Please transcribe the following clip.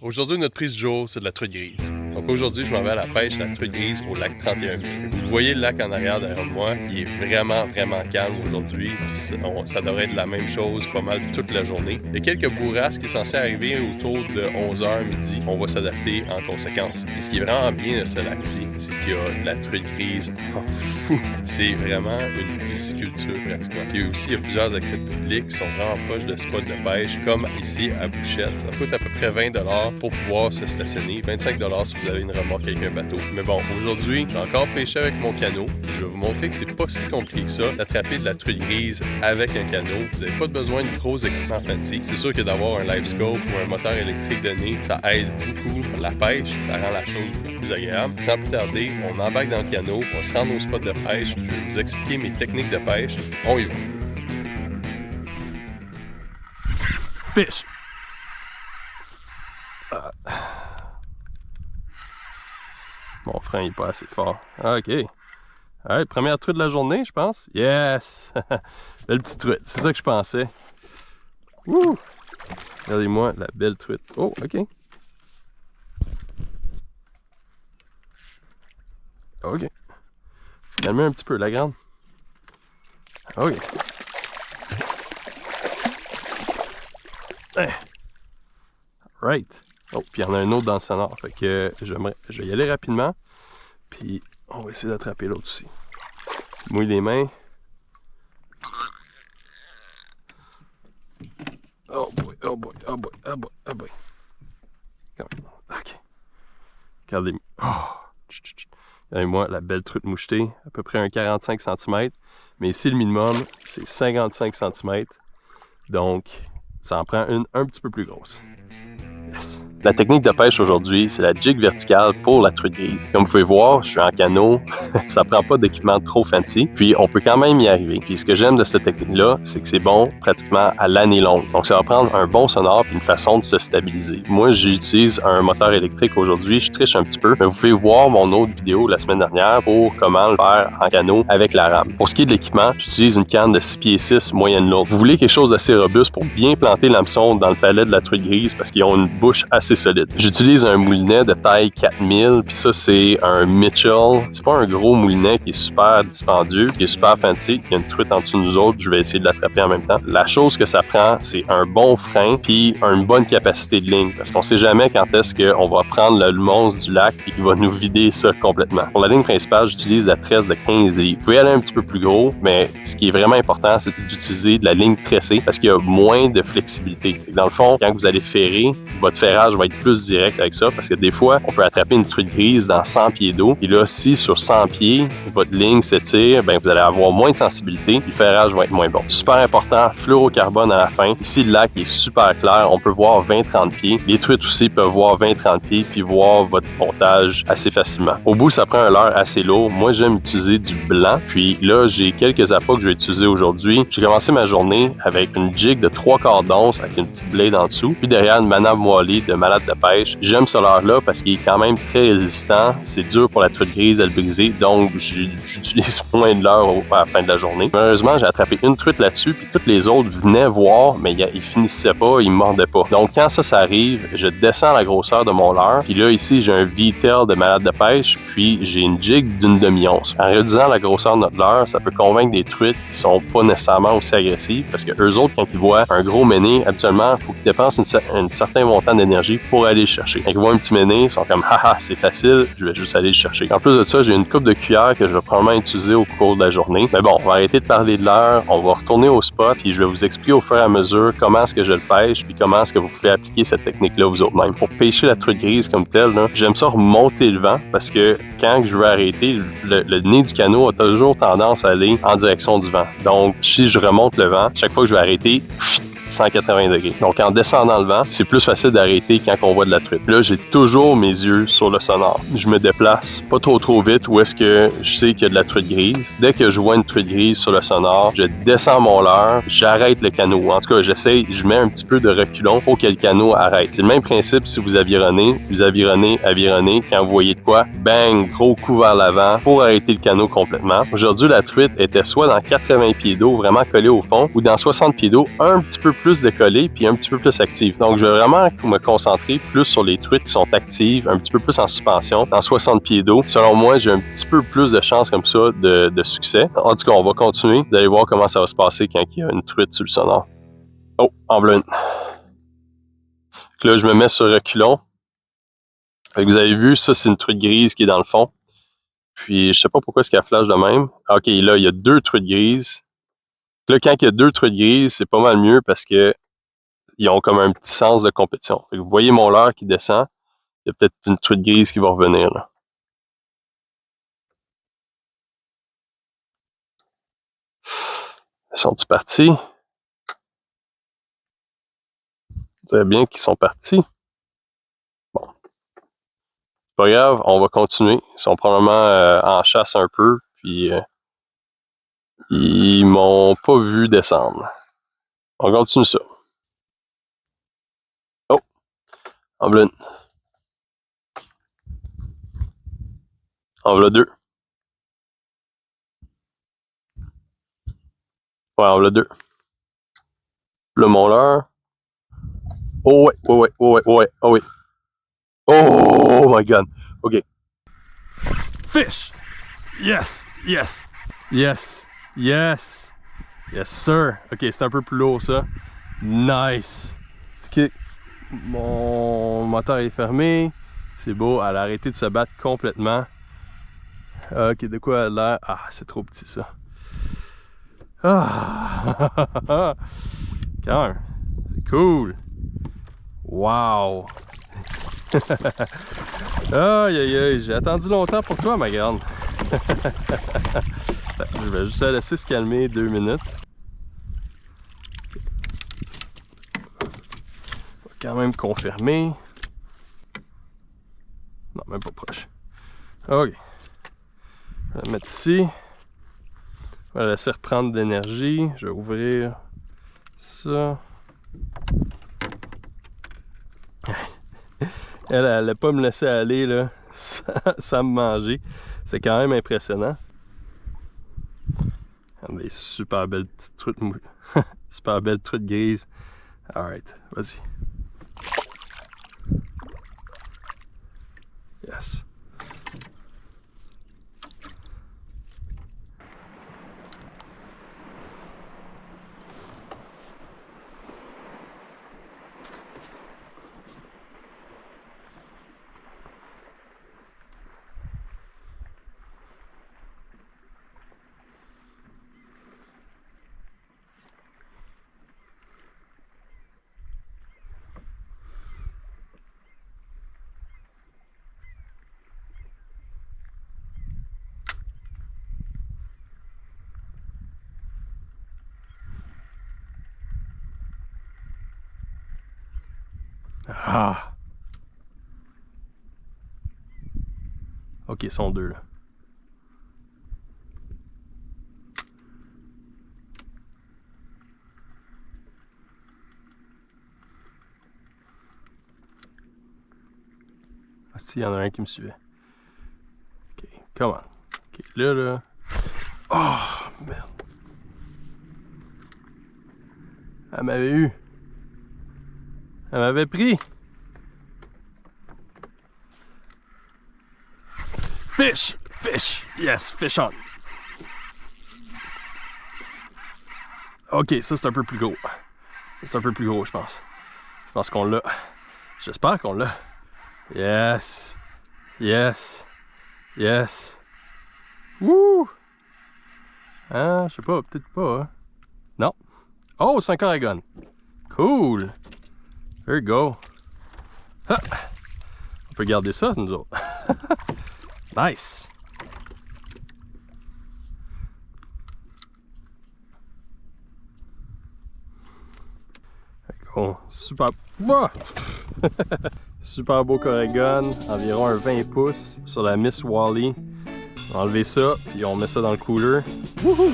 Aujourd'hui, notre prise du jour, c'est de la truite grise. Donc aujourd'hui, je m'en vais à la pêche de la truite grise au lac 31 000. Vous voyez le lac en arrière derrière moi, il est vraiment calme aujourd'hui. Ça devrait être la même chose pas mal toute la journée. Il y a quelques bourrasques qui est censé arriver autour de 11h midi. On va s'adapter en conséquence. Puis ce qui est vraiment bien de ce lac-ci, c'est qu'il y a de la truite grise en fou. C'est vraiment une pisciculture pratiquement. Puis aussi, il y a plusieurs accès publics qui sont vraiment proches de spots de pêche, comme ici à Bouchette. Ça coûte à peu près 20$ pour pouvoir se stationner. 25$ si vous avez une remorque avec un bateau. Mais bon, aujourd'hui, j'ai encore pêché avec mon canot. Je vais vous montrer que c'est pas si compliqué que ça d'attraper de la truite grise avec un canot. Vous n'avez pas besoin de gros équipements fancy. C'est sûr que d'avoir un live scope ou un moteur électrique donné, ça aide beaucoup la pêche. Ça rend la chose beaucoup plus agréable. Sans plus tarder, on embarque dans le canot, on se rend au spot de pêche. Je vais vous expliquer mes techniques de pêche. On y va. Fish! Mon frein n'est pas assez fort. OK. Alright, première truite de la journée, je pense. Yes! Belle petite truite, c'est ça que je pensais. Wouh! Regardez-moi la belle truite. Oh, OK. OK. Calmez un petit peu, la grande. OK. Right. Oh, puis il y en a un autre dans le sonore. Fait que je vais y aller rapidement. Puis on va essayer d'attraper l'autre aussi. Mouille les mains. Oh boy, oh boy, oh boy, oh boy, oh boy. OK. Regardez-moi. Oh. Regardez-moi la belle truite mouchetée. À peu près un 45 cm. Mais ici, le minimum, c'est 55 cm. Donc, ça en prend une un petit peu plus grosse. Yes. La technique de pêche aujourd'hui, c'est la jig verticale pour la truite grise. Comme vous pouvez voir, je suis en canot, ça prend pas d'équipement trop fancy, puis on peut quand même y arriver. Puis ce que j'aime de cette technique-là, c'est que c'est bon pratiquement à l'année longue. Donc ça va prendre un bon sonore puis une façon de se stabiliser. Moi, j'utilise un moteur électrique aujourd'hui, je triche un petit peu, mais vous pouvez voir mon autre vidéo la semaine dernière pour comment le faire en canot avec la rame. Pour ce qui est de l'équipement, j'utilise une canne de 6 pieds 6 moyenne lourde. Vous voulez quelque chose d'assez robuste pour bien planter l'hameçon dans le palais de la truite grise parce qu'ils ont une bouche assez solide. J'utilise un moulinet de taille 4000, puis ça c'est un Mitchell. C'est pas un gros moulinet qui est super dispendieux, qui est super fancy. Il y a une truite en dessous de nous autres, je vais essayer de l'attraper en même temps. La chose que ça prend, c'est un bon frein, puis une bonne capacité de ligne, parce qu'on sait jamais quand est-ce qu'on va prendre le monstre du lac et qu'il va nous vider ça complètement. Pour la ligne principale, j'utilise la tresse de 15 livres. Vous pouvez aller un petit peu plus gros, mais ce qui est vraiment important, c'est d'utiliser de la ligne tressée, parce qu'il y a moins de flexibilité. Dans le fond, quand vous allez ferrer, votre ferrage va être plus direct avec ça, parce que des fois, on peut attraper une truite grise dans 100 pieds d'eau, et là, si sur 100 pieds, votre ligne s'étire, ben vous allez avoir moins de sensibilité, le ferrage va être moins bon. Super important, fluorocarbone à la fin. Ici, le lac est super clair, on peut voir 20-30 pieds. Les truites aussi peuvent voir 20-30 pieds, puis voir votre pontage assez facilement. Au bout, ça prend un leurre assez lourd. Moi, j'aime utiliser du blanc, puis là, j'ai quelques appâts que je vais utiliser aujourd'hui. J'ai commencé ma journée avec une jig de 3/4 d'once avec une petite blade en dessous, puis derrière une manave moellée de malade de pêche. J'aime ce leurre-là parce qu'il est quand même très résistant. C'est dur pour la truite grise à le briser, donc j'utilise moins de leurre à la fin de la journée. Malheureusement, j'ai attrapé une truite là-dessus, puis toutes les autres venaient voir, mais ils finissaient pas, ils mordaient pas. Donc quand ça arrive, je descends la grosseur de mon leurre, puis là ici j'ai un V-tail de malade de pêche, puis j'ai une jig d'une demi-once. En réduisant la grosseur de notre leurre, ça peut convaincre des truites qui sont pas nécessairement aussi agressives, parce que eux autres, quand ils voient un gros méné, habituellement, il faut qu'ils dépensent un certain montant d'énergie pour aller le chercher. Quand ils voient un petit méné, ils sont comme haha, c'est facile, je vais juste aller le chercher. En plus de ça, j'ai une coupe de cuillère que je vais probablement utiliser au cours de la journée. Mais bon, on va arrêter de parler de l'heure, on va retourner au spot, puis je vais vous expliquer au fur et à mesure comment est-ce que je le pêche, puis comment est-ce que vous pouvez appliquer cette technique-là vous autres même. Pour pêcher la truite grise comme telle, j'aime ça remonter le vent, parce que quand je veux arrêter, le nez du canot a toujours tendance à aller en direction du vent. Donc, si je remonte le vent, chaque fois que je vais arrêter, 180 degrés. Donc, en descendant le vent, c'est plus facile d'arrêter quand on voit de la truite. Là, j'ai toujours mes yeux sur le sonore. Je me déplace pas trop vite où est-ce que je sais qu'il y a de la truite grise. Dès que je vois une truite grise sur le sonore, je descends mon leurre, j'arrête le canot. En tout cas, je mets un petit peu de reculon pour que le canot arrête. C'est le même principe si vous avironnez, quand vous voyez de quoi, bang, gros coup vers l'avant pour arrêter le canot complètement. Aujourd'hui, la truite était soit dans 80 pieds d'eau, vraiment collée au fond, ou dans 60 pieds d'eau, un petit peu plus décollée puis un petit peu plus active. Donc, je vais vraiment me concentrer plus sur les truites qui sont actives, un petit peu plus en suspension, dans 60 pieds d'eau. Selon moi, j'ai un petit peu plus de chances comme ça de succès. En tout cas, on va continuer d'aller voir comment ça va se passer quand il y a une truite sur le sonore. Oh, en voilà une. Donc là, je me mets sur reculon. Vous avez vu, ça, c'est une truite grise qui est dans le fond. Puis, je sais pas pourquoi est-ce qu'elle flash de même. OK, là, il y a 2 truites grises. Là, quand il y a 2 truites grises, c'est pas mal mieux parce que ils ont comme un petit sens de compétition. Fait que vous voyez mon leurre qui descend. Il y a peut-être une truite grise qui va revenir, là. Sont-ils partis? Très bien qu'ils sont partis. Bon. C'est pas grave, on va continuer. Ils sont probablement en chasse un peu, puis ils m'ont pas vu descendre. On continue ça. Oh! En voilà une. En voilà 2. Ouais, en voilà 2. Là, mon leurre. Oh ouais, ouais, ouais, ouais, ouais, oh oui. Oh my god. OK. Fish! Yes! Yes! Yes! Yes! Yes, sir! OK, c'est un peu plus lourd, ça. Nice! OK. Mon moteur est fermé. C'est beau. Elle a arrêté de se battre complètement. OK, de quoi elle a l'air? Ah, c'est trop petit, ça. Ah! Quand même. C'est cool. Wow! Aïe aïe aïe, j'ai attendu longtemps pour toi, ma grande. Je vais juste la laisser se calmer 2 minutes. On va quand même confirmer. Non, même pas proche. Ok. On va la mettre ici. On va la laisser reprendre de l'énergie. Je vais ouvrir ça. Elle n'allait pas me laisser aller là, sans me manger. C'est quand même impressionnant. Des super belles petites truites super belles truites grises. Alright, vas-y. Yes. Ah! Ok, ils sont 2 là. Ah si, il y en a un qui me suivait. Ok, come on. Ok, là. Oh, merde. Elle m'avait eu. Elle m'avait pris. Fish! Fish! Yes, fish on. Ok, ça c'est un peu plus gros. C'est un peu plus gros, je pense. Je pense qu'on l'a. J'espère qu'on l'a. Yes! Yes! Yes! Wouh! Hein, je sais pas, peut-être pas. Hein? Non. Oh, c'est un Coragon. Cool! There you go. Ha! On peut garder ça, nous autres. Nice! Oh, super... super beau Coragon, environ un 20 pouces sur la Miss Wally. On va enlever ça, puis on met ça dans le cooler. Wouhou!